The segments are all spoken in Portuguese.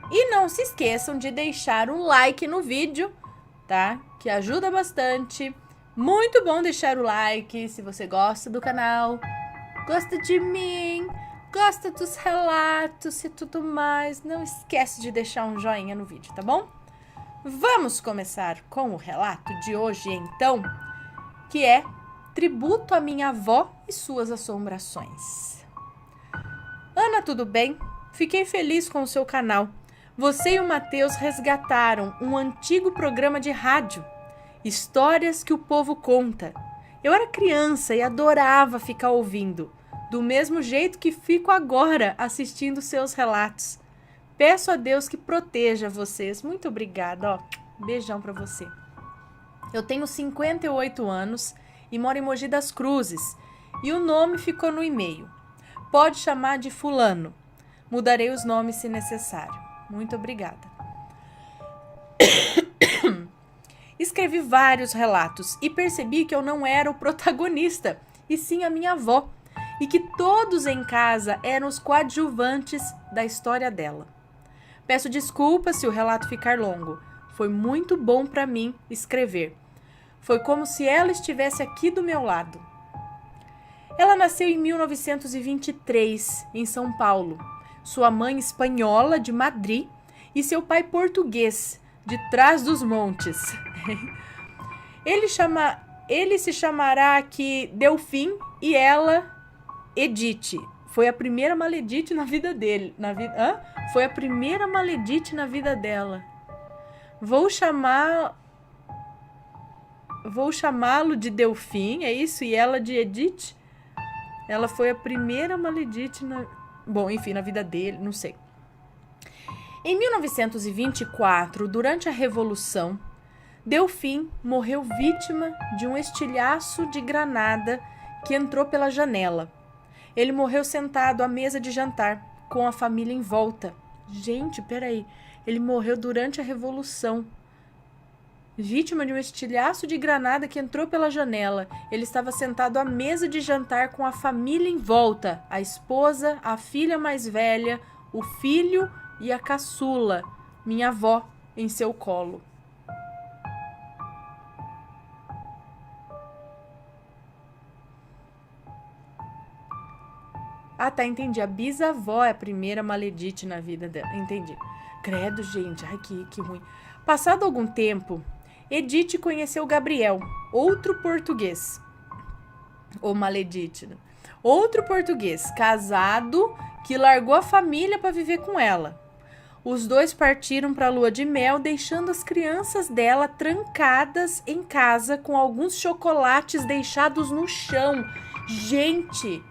E não se esqueçam de deixar um like no vídeo, tá? Que ajuda bastante. Muito bom deixar o like se você gosta do canal, gosta de mim, gosta dos relatos e tudo mais. Não esquece de deixar um joinha no vídeo, tá bom? Vamos começar com o relato de hoje, então, que é Tributo à Minha Avó e Suas Assombrações. Ana, tudo bem? Fiquei feliz com o seu canal. Você e o Matheus resgataram um antigo programa de rádio, Histórias que o Povo Conta. Eu era criança e adorava ficar ouvindo, do mesmo jeito que fico agora assistindo seus relatos. Peço a Deus que proteja vocês. Muito obrigada, ó. Beijão pra você. Eu tenho 58 anos e moro em Mogi das Cruzes, e o nome ficou no e-mail. Pode chamar de fulano. Mudarei os nomes se necessário. Muito obrigada. Escrevi vários relatos e percebi que eu não era o protagonista, e sim a minha avó, e que todos em casa eram os coadjuvantes da história dela. Peço desculpas se o relato ficar longo. Foi muito bom para mim escrever. Foi como se ela estivesse aqui do meu lado. Ela nasceu em 1923, em São Paulo. Sua mãe espanhola, de Madrid, e seu pai português, de Trás-os-Montes. Ele se chamará aqui Delfim e ela Edith. Foi a primeira maledite na vida dele. Foi a primeira maledite na vida dela. Vou chamá-lo de Delfim, é isso? E ela de Edith? Ela foi a primeira maledite na vida dele, não sei. Em 1924, durante a Revolução, Delfim morreu vítima de um estilhaço de granada que entrou pela janela. Ele morreu sentado à mesa de jantar, com a família em volta. Gente, peraí. Ele morreu durante a Revolução. Vítima de um estilhaço de granada que entrou pela janela. Ele estava sentado à mesa de jantar com a família em volta. A esposa, a filha mais velha, o filho e a caçula, minha avó, em seu colo. Ah, tá, entendi. A bisavó é a primeira maledite na vida dela. Entendi. Credo, gente. Ai, que ruim. Passado algum tempo, Edith conheceu Gabriel, outro português. Ou maledite, né? Outro português, casado, que largou a família para viver com ela. Os dois partiram para a lua de mel, deixando as crianças dela trancadas em casa com alguns chocolates deixados no chão. Gente!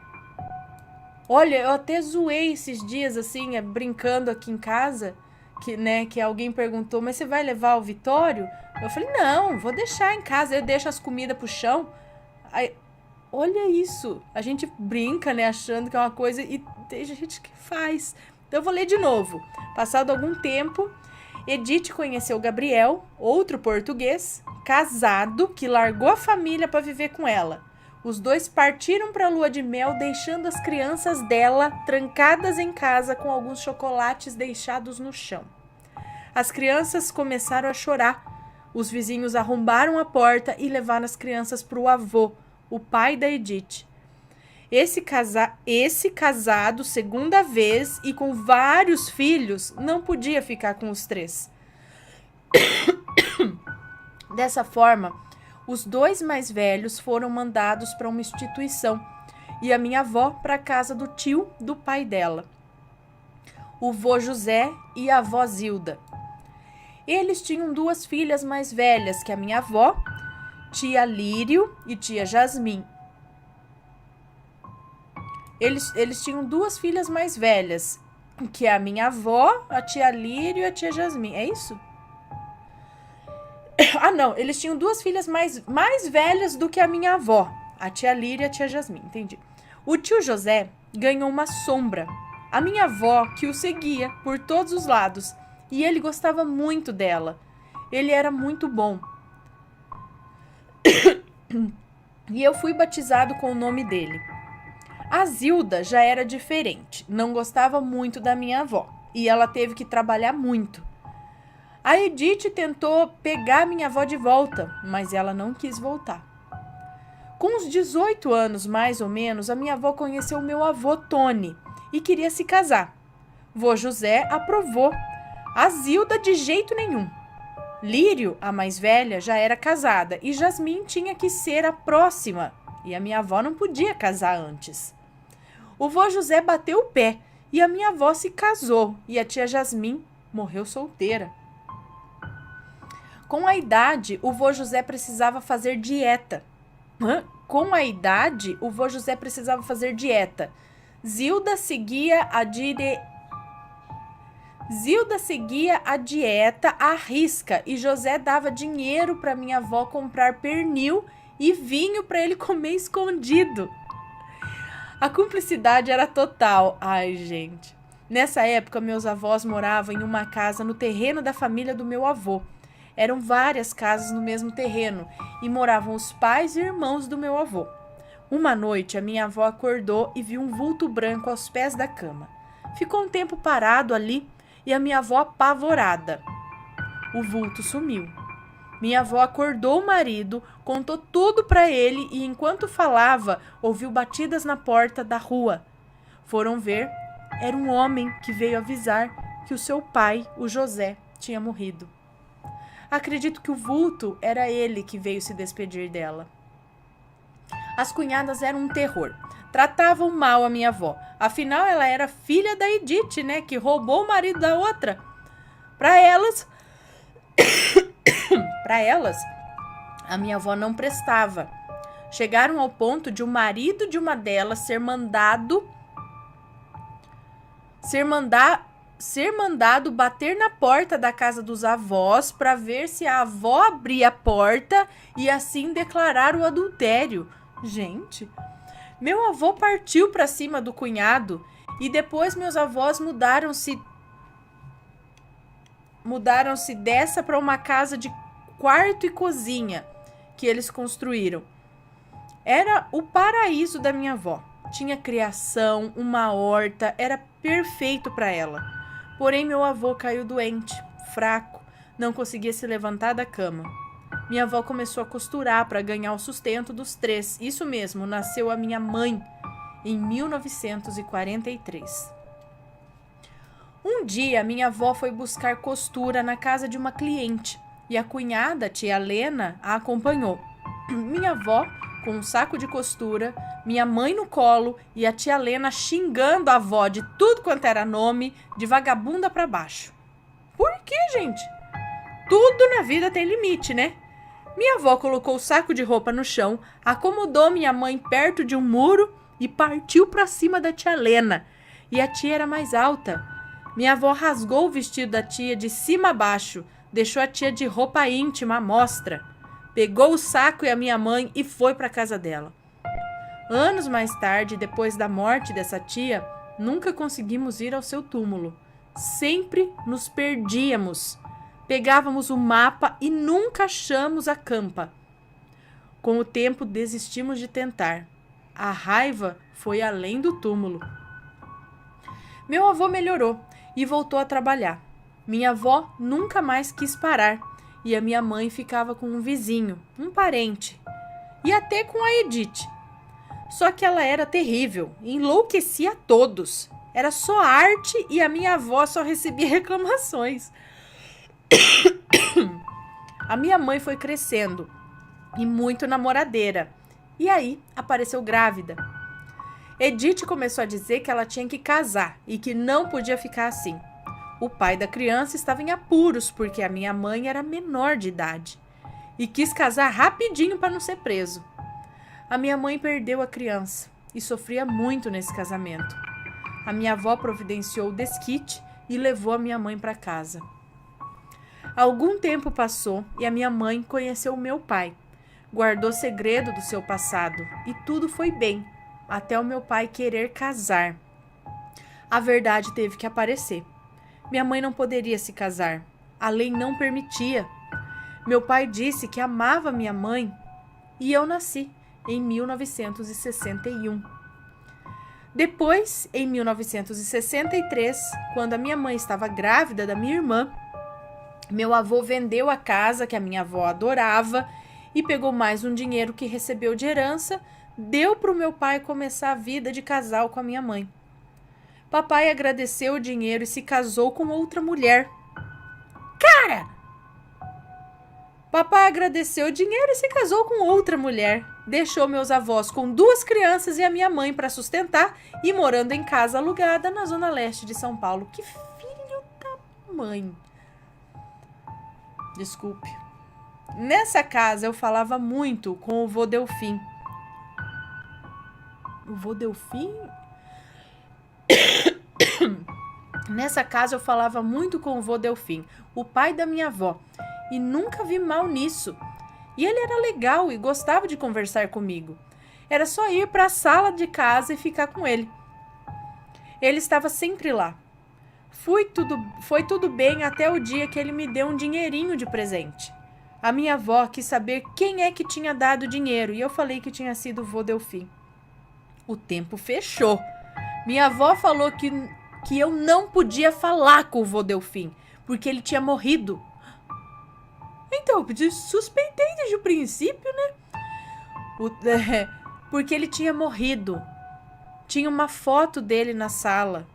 Olha, eu até zoei esses dias, assim, brincando aqui em casa, que alguém perguntou, mas você vai levar o Vitório? Eu falei, não, vou deixar em casa, eu deixo as comidas pro chão. Aí, olha isso, a gente brinca, né, achando que é uma coisa, e tem gente que faz. Então eu vou ler de novo. Passado algum tempo, Edith conheceu Gabriel, outro português, casado, que largou a família para viver com ela. Os dois partiram para a lua de mel, deixando as crianças dela trancadas em casa com alguns chocolates deixados no chão. As crianças começaram a chorar. Os vizinhos arrombaram a porta e levaram as crianças para o avô, o pai da Edith. Esse casado, segunda vez e com vários filhos, não podia ficar com os três. Dessa forma, os dois mais velhos foram mandados para uma instituição e a minha avó para a casa do tio do pai dela, o vô José e a avó Zilda. Eles tinham duas filhas mais velhas que a minha avó, tia Lírio e tia Jasmim. Eles tinham duas filhas mais velhas, que é a minha avó, a tia Lírio e a tia Jasmim. É isso? Ah, não. Eles tinham duas filhas mais velhas do que a minha avó, a tia Lírio e a tia Jasmim. Entendi. O tio José ganhou uma sombra. A minha avó que o seguia por todos os lados. E ele gostava muito dela. Ele era muito bom. E eu fui batizado com o nome dele. A Zilda já era diferente, não gostava muito da minha avó e ela teve que trabalhar muito. A Edith tentou pegar minha avó de volta, mas ela não quis voltar. Com uns 18 anos, mais ou menos, a minha avó conheceu o meu avô Tony e queria se casar. Vô José aprovou. A Zilda de jeito nenhum. Lírio, a mais velha, já era casada e Jasmim tinha que ser a próxima. E a minha avó não podia casar antes. O vô José bateu o pé e a minha avó se casou e a tia Jasmim morreu solteira. Com a idade, o vô José precisava fazer dieta. Zilda seguia a dieta à risca e José dava dinheiro para minha avó comprar pernil e vinho para ele comer escondido. A cumplicidade era total. Ai, gente. Nessa época, meus avós moravam em uma casa no terreno da família do meu avô. Eram várias casas no mesmo terreno e moravam os pais e irmãos do meu avô. Uma noite, a minha avó acordou e viu um vulto branco aos pés da cama. Ficou um tempo parado ali e a minha avó apavorada. O vulto sumiu. Minha avó acordou o marido, contou tudo para ele e, enquanto falava, ouviu batidas na porta da rua. Foram ver, era um homem que veio avisar que o seu pai, o José, tinha morrido. Acredito que o vulto era ele que veio se despedir dela. As cunhadas eram um terror. Tratavam mal a minha avó. Afinal, ela era filha da Edith, né? Que roubou o marido da outra. Para elas, a minha avó não prestava. Chegaram ao ponto de o marido de uma delas ser mandado bater na porta da casa dos avós para ver se a avó abria a porta e assim declarar o adultério. Gente, meu avô partiu para cima do cunhado e depois meus avós mudaram-se dessa para uma casa de quarto e cozinha que eles construíram. Era o paraíso da minha avó. Tinha criação, uma horta, era perfeito para ela. Porém, meu avô caiu doente, fraco, não conseguia se levantar da cama. Minha avó começou a costurar para ganhar o sustento dos três. Isso mesmo, nasceu a minha mãe em 1943. Um dia, minha avó foi buscar costura na casa de uma cliente e a cunhada, tia Lena, a acompanhou. Minha avó com um saco de costura, minha mãe no colo e a tia Lena xingando a avó de tudo quanto era nome, de vagabunda para baixo. Por quê, gente? Tudo na vida tem limite, né? Minha avó colocou o saco de roupa no chão, acomodou minha mãe perto de um muro e partiu para cima da tia Lena. E a tia era mais alta. Minha avó rasgou o vestido da tia de cima a baixo, deixou a tia de roupa íntima à mostra. Pegou o saco e a minha mãe e foi para a casa dela. Anos mais tarde, depois da morte dessa tia, nunca conseguimos ir ao seu túmulo. Sempre nos perdíamos. Pegávamos o mapa e nunca achamos a campa. Com o tempo, desistimos de tentar. A raiva foi além do túmulo. Meu avô melhorou e voltou a trabalhar. Minha avó nunca mais quis parar. E a minha mãe ficava com um vizinho, um parente, e até com a Edith. Só que ela era terrível, enlouquecia a todos. Era só arte e a minha avó só recebia reclamações. A minha mãe foi crescendo e muito namoradeira. E aí apareceu grávida. Edith começou a dizer que ela tinha que casar e que não podia ficar assim. O pai da criança estava em apuros porque a minha mãe era menor de idade e quis casar rapidinho para não ser preso. A minha mãe perdeu a criança e sofria muito nesse casamento. A minha avó providenciou o desquite e levou a minha mãe para casa. Algum tempo passou e a minha mãe conheceu o meu pai. Guardou segredo do seu passado e tudo foi bem, até o meu pai querer casar. A verdade teve que aparecer. Minha mãe não poderia se casar. A lei não permitia. Meu pai disse que amava minha mãe e eu nasci em 1961. Depois, em 1963, quando a minha mãe estava grávida da minha irmã, meu avô vendeu a casa que a minha avó adorava e pegou mais um dinheiro que recebeu de herança, deu para o meu pai começar a vida de casal com a minha mãe. Papai agradeceu o dinheiro e se casou com outra mulher. Cara! Papai agradeceu o dinheiro e se casou com outra mulher. Deixou meus avós com 2 crianças e a minha mãe para sustentar e morando em casa alugada na zona leste de São Paulo. Que filho da mãe! Desculpe. Nessa casa eu falava muito com o vô Delfim. O vô Delfim? Nessa casa eu falava muito com o vô Delfim, o pai da minha avó, e nunca vi mal nisso. E ele era legal e gostava de conversar comigo. Era só ir para a sala de casa e ficar com ele. Ele estava sempre lá. Foi tudo bem até o dia que ele me deu um dinheirinho de presente. A minha avó quis saber quem é que tinha dado o dinheiro e eu falei que tinha sido o vô Delfim. O tempo fechou. Minha avó falou que eu não podia falar com o vô Delfim, porque ele tinha morrido. Então, eu suspeitei desde o princípio, né? Porque ele tinha morrido. Tinha uma foto dele na sala.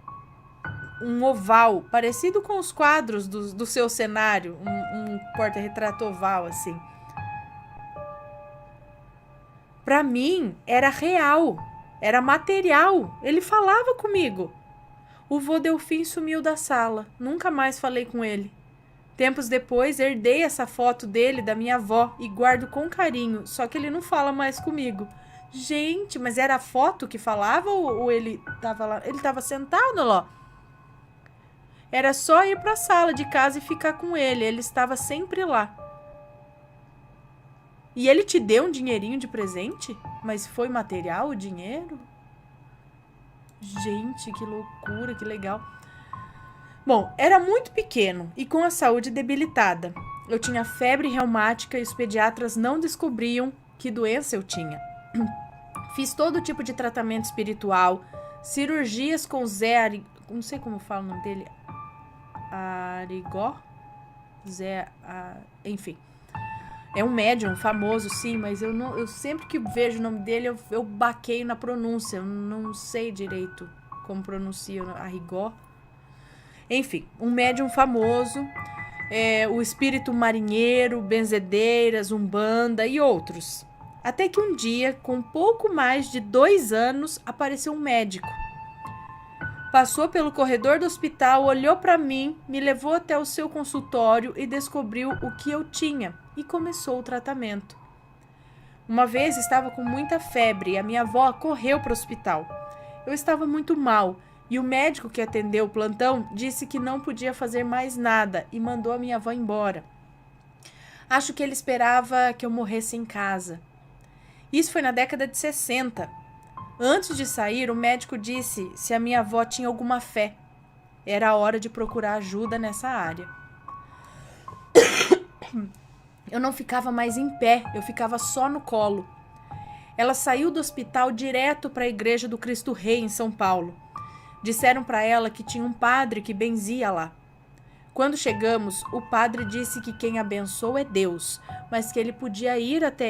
Um oval, parecido com os quadros do seu cenário. Um porta-retrato oval, assim. Pra mim, era real. Era material. Ele falava comigo. O vô Delfim sumiu da sala. Nunca mais falei com ele. Tempos depois, herdei essa foto dele da minha avó e guardo com carinho, só que ele não fala mais comigo. Gente, mas era a foto que falava ou ele estava lá? Ele estava sentado lá. Era só ir para a sala de casa e ficar com ele. Ele estava sempre lá. E ele te deu um dinheirinho de presente? Mas foi material o dinheiro? Gente, que loucura, que legal. Bom, era muito pequeno e com a saúde debilitada. Eu tinha febre reumática e os pediatras não descobriam que doença eu tinha. Fiz todo tipo de tratamento espiritual, cirurgias com Zé, não sei como fala o nome dele, Arigó? Enfim. É um médium famoso, sim, mas eu sempre que vejo o nome dele, eu baqueio na pronúncia. Eu não sei direito como pronuncia Arigó. Enfim, um médium famoso, o espírito marinheiro, benzedeiras, umbanda e outros. Até que um dia, com pouco mais de 2 anos, apareceu um médico. Passou pelo corredor do hospital, olhou para mim, me levou até o seu consultório e descobriu o que eu tinha e começou o tratamento. Uma vez estava com muita febre e a minha avó correu para o hospital. Eu estava muito mal e o médico que atendeu o plantão disse que não podia fazer mais nada e mandou a minha avó embora. Acho que ele esperava que eu morresse em casa. Isso foi na década de 60. Antes de sair, o médico disse se a minha avó tinha alguma fé. Era a hora de procurar ajuda nessa área. Eu não ficava mais em pé, eu ficava só no colo. Ela saiu do hospital direto para a Igreja do Cristo Rei, em São Paulo. Disseram para ela que tinha um padre que benzia lá. Quando chegamos, o padre disse que quem abençoa é Deus, mas que ela podia ir até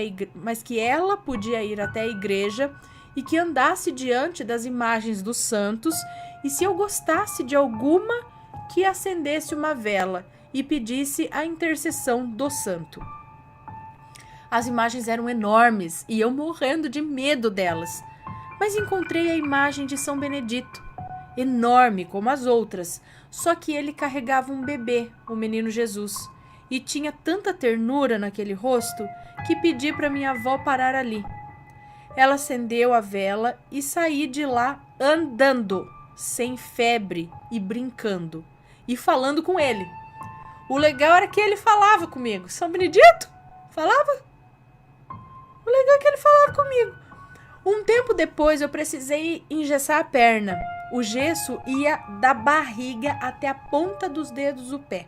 a igreja e que andasse diante das imagens dos santos e se eu gostasse de alguma, que acendesse uma vela e pedisse a intercessão do santo. As imagens eram enormes e eu morrendo de medo delas, mas encontrei a imagem de São Benedito, enorme como as outras, só que ele carregava um bebê, o menino Jesus, e tinha tanta ternura naquele rosto que pedi para minha avó parar ali. Ela acendeu a vela e saí de lá andando, sem febre e brincando, e falando com ele. O legal era que ele falava comigo. São Benedito? Falava? O legal é que ele falava comigo. Um tempo depois eu precisei engessar a perna. O gesso ia da barriga até a ponta dos dedos do pé.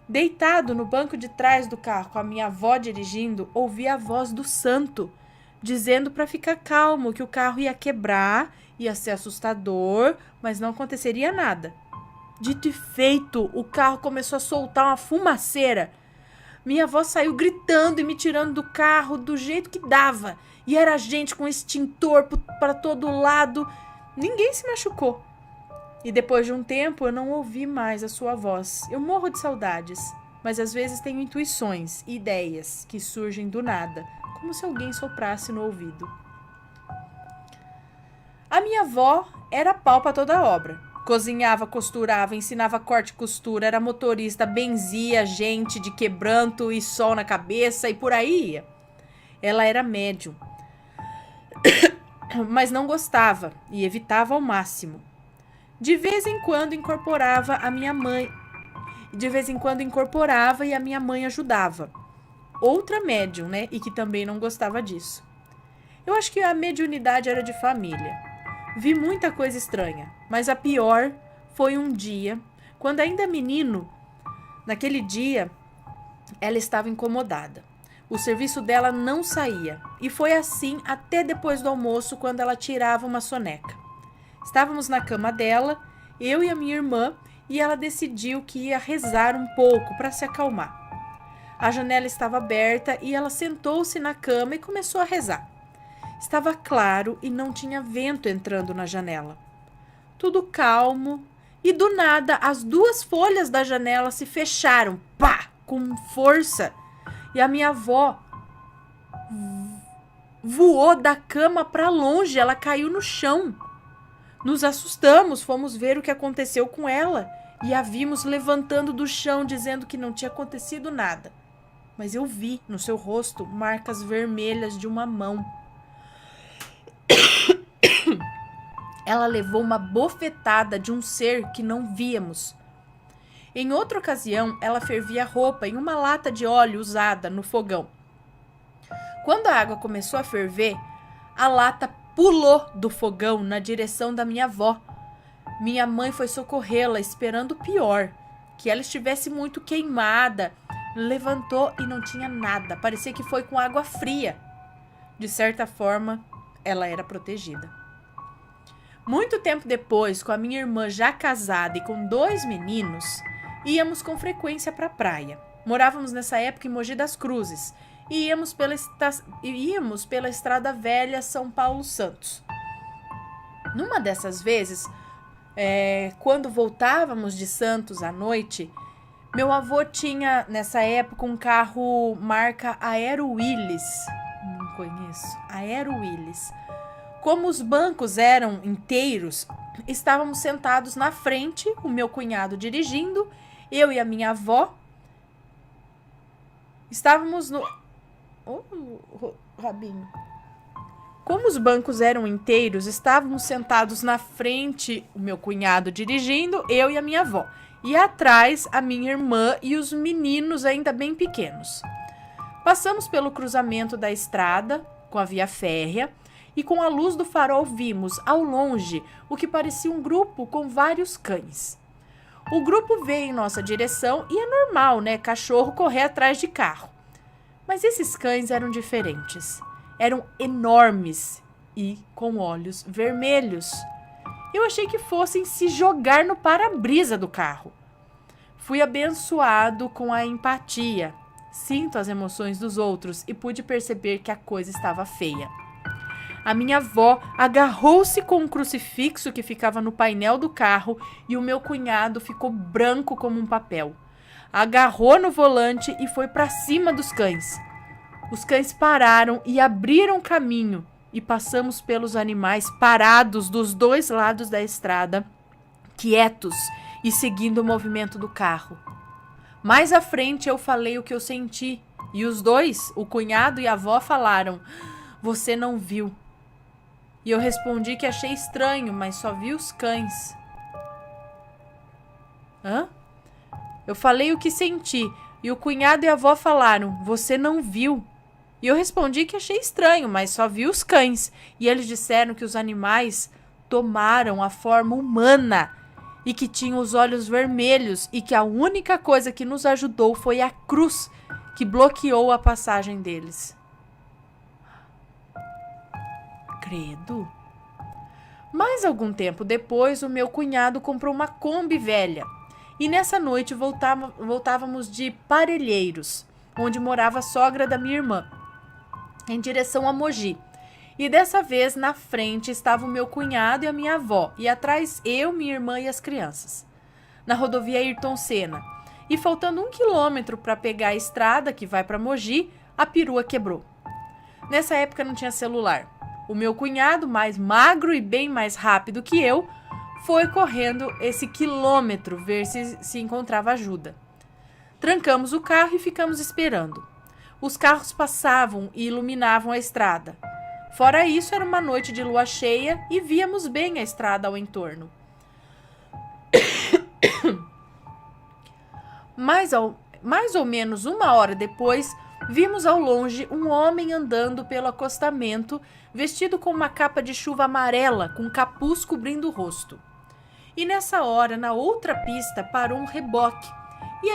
Deitado no banco de trás do carro com a minha avó dirigindo, ouvi a voz do santo. dizendo para ficar calmo, que o carro ia quebrar, ia ser assustador, mas não aconteceria nada. Dito e feito, o carro começou a soltar uma fumaceira. Minha avó saiu gritando e me tirando do carro do jeito que dava. E era gente com extintor para todo lado. Ninguém se machucou. E depois de um tempo eu não ouvi mais a sua voz. Eu morro de saudades, mas às vezes tenho intuições e ideias que surgem do nada, como se alguém soprasse no ouvido. A minha avó era pau para toda obra. Cozinhava, costurava, ensinava corte e costura, era motorista, benzia gente de quebranto e sol na cabeça e por aí ia. Ela era médium, mas não gostava e evitava ao máximo. De vez em quando incorporava a minha mãe. E a minha mãe ajudava. Outra médium, né? E que também não gostava disso. Eu acho que a mediunidade era de família. Vi muita coisa estranha, mas a pior foi um dia, quando ainda menino. Naquele dia, ela estava incomodada. O serviço dela não saía, e foi assim até depois do almoço, quando ela tirava uma soneca. Estávamos na cama dela, eu e a minha irmã, e ela decidiu que ia rezar um pouco para se acalmar. A janela estava aberta e ela sentou-se na cama e começou a rezar. Estava claro e não tinha vento entrando na janela. Tudo calmo, e do nada as duas folhas da janela se fecharam, pá, com força. E a minha avó voou da cama para longe, ela caiu no chão. Nos assustamos, fomos ver o que aconteceu com ela e a vimos levantando do chão, dizendo que não tinha acontecido nada. Mas eu vi no seu rosto marcas vermelhas de uma mão. Ela levou uma bofetada de um ser que não víamos. Em outra ocasião, ela fervia roupa em uma lata de óleo usada no fogão. Quando a água começou a ferver, a lata pulou do fogão na direção da minha avó. Minha mãe foi socorrê-la, esperando o pior, que ela estivesse muito queimada. Levantou e não tinha nada, parecia que foi com água fria. De certa forma, ela era protegida. Muito tempo depois, com a minha irmã já casada e com 2 meninos, íamos com frequência para a praia. Morávamos nessa época em Mogi das Cruzes e íamos pela estrada velha São Paulo-Santos. Numa dessas vezes, quando voltávamos de Santos à noite, meu avô tinha, nessa época, um carro marca Aero Willis. Não conheço. Aero Willis. Como os bancos eram inteiros, estávamos sentados na frente, o meu cunhado dirigindo, eu e a minha avó. Estávamos no... Rabinho. Como os bancos eram inteiros, estávamos sentados na frente, o meu cunhado dirigindo, eu e a minha avó. E atrás, a minha irmã e os meninos ainda bem pequenos. Passamos pelo cruzamento da estrada, com a via férrea, e com a luz do farol vimos, ao longe, o que parecia um grupo com vários cães. O grupo veio em nossa direção e é normal, né? Cachorro correr atrás de carro. Mas esses cães eram diferentes. Eram enormes e com olhos vermelhos. Eu achei que fossem se jogar no para-brisa do carro. Fui abençoado com a empatia. Sinto as emoções dos outros e pude perceber que a coisa estava feia. A minha avó agarrou-se com um crucifixo que ficava no painel do carro e o meu cunhado ficou branco como um papel. Agarrou no volante e foi para cima dos cães. Os cães pararam e abriram caminho e passamos pelos animais parados dos 2 lados da estrada, quietos e seguindo o movimento do carro. Mais à frente eu falei o que eu senti e os 2, o cunhado e a avó, falaram: "Você não viu." E eu respondi que achei estranho, mas só vi os cães. Hã? Eu falei o que senti, e o cunhado e a avó falaram: "Você não viu." E eu respondi que achei estranho, mas só vi os cães. E eles disseram que os animais tomaram a forma humana e que tinham os olhos vermelhos e que a única coisa que nos ajudou foi a cruz que bloqueou a passagem deles. Credo. Mais algum tempo depois, o meu cunhado comprou uma Kombi velha. E nessa noite voltávamos de Parelheiros, onde morava a sogra da minha irmã, em direção a Mogi. E dessa vez, na frente, estava o meu cunhado e a minha avó, e atrás eu, minha irmã e as crianças. Na rodovia Ayrton Senna. E faltando 1 quilômetro para pegar a estrada que vai para Mogi, a perua quebrou. Nessa época não tinha celular. O meu cunhado, mais magro e bem mais rápido que eu, foi correndo esse quilômetro ver se encontrava ajuda. Trancamos o carro e ficamos esperando. Os carros passavam e iluminavam a estrada. Fora isso, era uma noite de lua cheia e víamos bem a estrada ao entorno. Mais ou menos 1 hora depois, vimos ao longe um homem andando pelo acostamento, vestido com uma capa de chuva amarela, com capuz cobrindo o rosto. E nessa hora, na outra pista, parou um reboque. E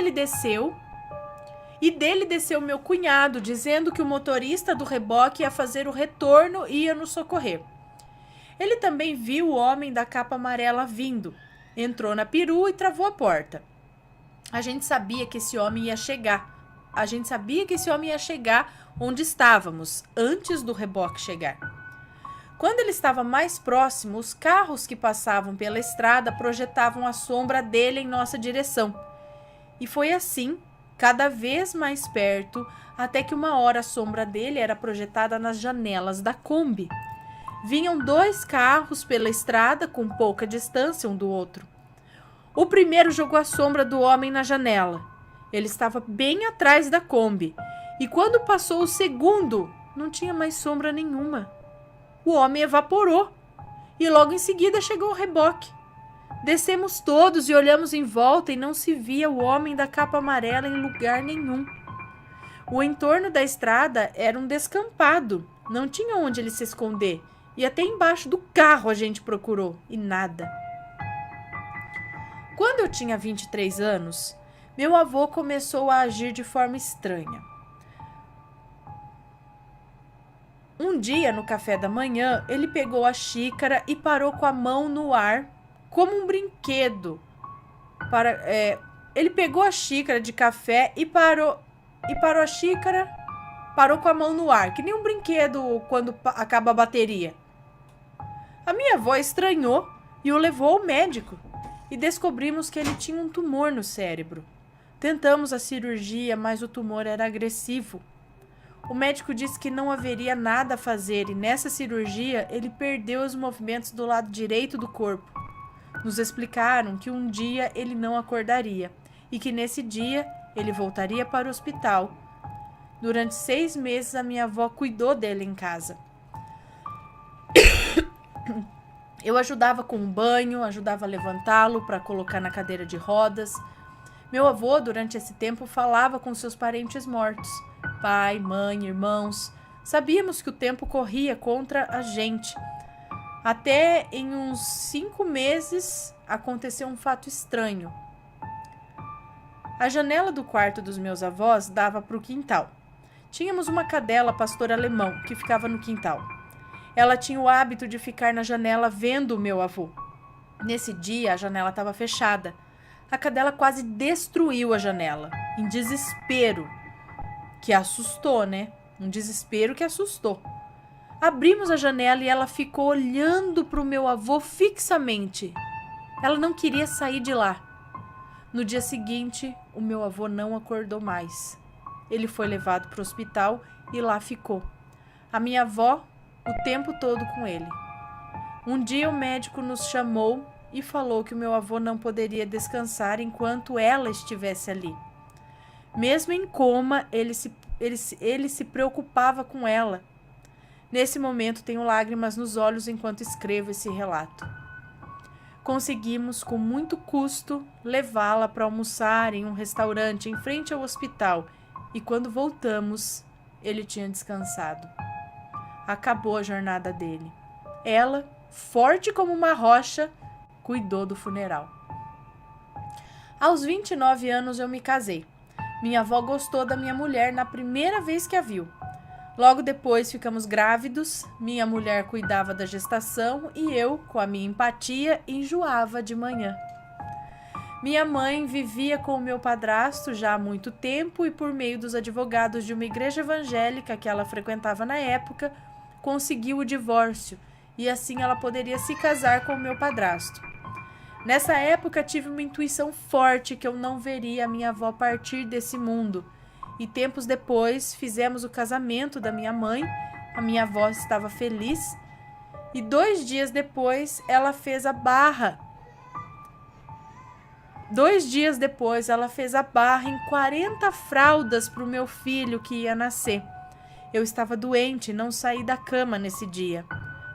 dele desceu meu cunhado, dizendo que o motorista do reboque ia fazer o retorno e ia nos socorrer. Ele também viu o homem da capa amarela vindo. Entrou na perua e travou a porta. A gente sabia que esse homem ia chegar onde estávamos, antes do reboque chegar. Quando ele estava mais próximo, os carros que passavam pela estrada projetavam a sombra dele em nossa direção. E foi assim, cada vez mais perto, até que uma hora a sombra dele era projetada nas janelas da Kombi. Vinham 2 carros pela estrada com pouca distância um do outro. O primeiro jogou a sombra do homem na janela. Ele estava bem atrás da Kombi. E quando passou o segundo, não tinha mais sombra nenhuma. O homem evaporou. E logo em seguida chegou o reboque. Descemos todos e olhamos em volta e não se via o homem da capa amarela em lugar nenhum. O entorno da estrada era um descampado. Não tinha onde ele se esconder. E até embaixo do carro a gente procurou. E nada. Quando eu tinha 23 anos, meu avô começou a agir de forma estranha. Um dia, no café da manhã, ele pegou a xícara e parou com a mão no ar, como um brinquedo. Ele pegou a xícara de café e parou a xícara, parou com a mão no ar, que nem um brinquedo quando acaba a bateria. A minha avó estranhou e o levou ao médico. E descobrimos que ele tinha um tumor no cérebro. Tentamos a cirurgia, mas o tumor era agressivo. O médico disse que não haveria nada a fazer e nessa cirurgia ele perdeu os movimentos do lado direito do corpo. Nos explicaram que um dia ele não acordaria e que nesse dia ele voltaria para o hospital. Durante 6 meses a minha avó cuidou dele em casa. Eu ajudava com o banho, ajudava a levantá-lo para colocar na cadeira de rodas. Meu avô, durante esse tempo, falava com seus parentes mortos. Pai, mãe, irmãos. Sabíamos que o tempo corria contra a gente. Até em uns 5 meses aconteceu um fato estranho. A janela do quarto dos meus avós dava para o quintal. Tínhamos uma cadela pastor alemão que ficava no quintal. Ela tinha o hábito de ficar na janela vendo o meu avô. Nesse dia, a janela estava fechada. A cadela quase destruiu a janela, em desespero, que assustou, né? Um desespero que assustou. Abrimos a janela e ela ficou olhando para o meu avô fixamente. Ela não queria sair de lá. No dia seguinte, o meu avô não acordou mais. Ele foi levado para o hospital e lá ficou. A minha avó o tempo todo com ele. Um dia o médico nos chamou e falou que o meu avô não poderia descansar enquanto ela estivesse ali. Mesmo em coma, ele se preocupava com ela. Nesse momento tenho lágrimas nos olhos enquanto escrevo esse relato. Conseguimos, com muito custo, levá-la para almoçar em um restaurante em frente ao hospital e quando voltamos, ele tinha descansado. Acabou a jornada dele. Ela, forte como uma rocha, cuidou do funeral. Aos 29 anos eu me casei. Minha avó gostou da minha mulher na primeira vez que a viu. Logo depois ficamos grávidos, minha mulher cuidava da gestação e eu, com a minha empatia, enjoava de manhã. Minha mãe vivia com o meu padrasto já há muito tempo e, por meio dos advogados de uma igreja evangélica que ela frequentava na época, conseguiu o divórcio e assim ela poderia se casar com o meu padrasto. Nessa época tive uma intuição forte que eu não veria a minha avó partir desse mundo. E tempos depois fizemos o casamento da minha mãe, a minha avó estava feliz, e 2 dias depois ela fez a barra. 2 dias depois ela fez a barra em 40 fraldas para o meu filho que ia nascer. Eu estava doente e não saí da cama nesse dia.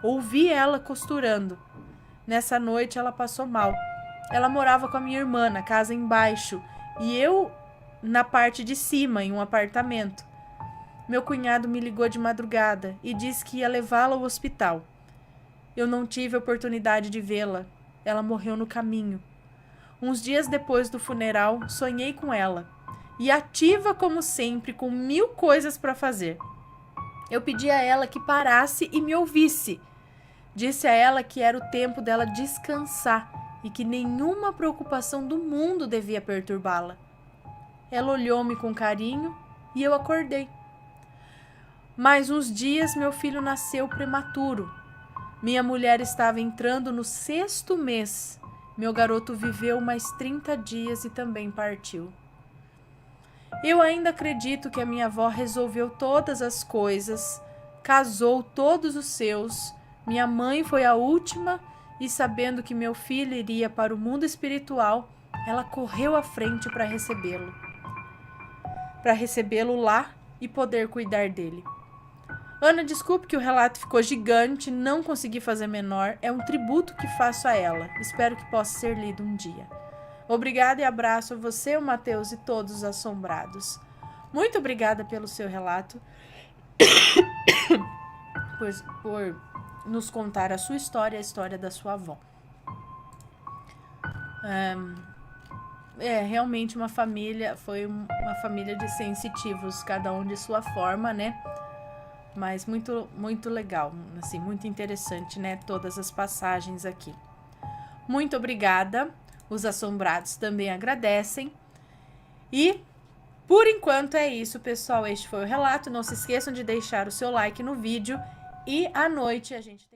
Ouvi ela costurando. Nessa noite ela passou mal. Ela morava com a minha irmã na casa embaixo e eu na parte de cima, em um apartamento. Meu cunhado me ligou de madrugada e disse que ia levá-la ao hospital. Eu não tive oportunidade de vê-la. Ela morreu no caminho. Uns dias depois do funeral, sonhei com ela. E ativa como sempre, com 1000 coisas para fazer. Eu pedi a ela que parasse e me ouvisse. Disse a ela que era o tempo dela descansar e que nenhuma preocupação do mundo devia perturbá-la. Ela olhou-me com carinho e eu acordei. Mais uns dias meu filho nasceu prematuro. Minha mulher estava entrando no 6º mês. Meu garoto viveu mais 30 dias e também partiu. Eu ainda acredito que a minha avó resolveu todas as coisas, casou todos os seus. Minha mãe foi a última e, sabendo que meu filho iria para o mundo espiritual, ela correu à frente para recebê-lo lá e poder cuidar dele. Ana, desculpe que o relato ficou gigante, não consegui fazer menor, é um tributo que faço a ela. Espero que possa ser lido um dia. Obrigada e abraço a você, o Mateus e todos os assombrados. Muito obrigada pelo seu relato, por nos contar a sua história e a história da sua avó. Realmente uma família, foi uma família de sensitivos, cada um de sua forma, né? Mas muito, muito legal, assim, muito interessante, né? Todas as passagens aqui. Muito obrigada. Os assombrados também agradecem. E, por enquanto, é isso, pessoal. Este foi o relato. Não se esqueçam de deixar o seu like no vídeo. E à noite a gente...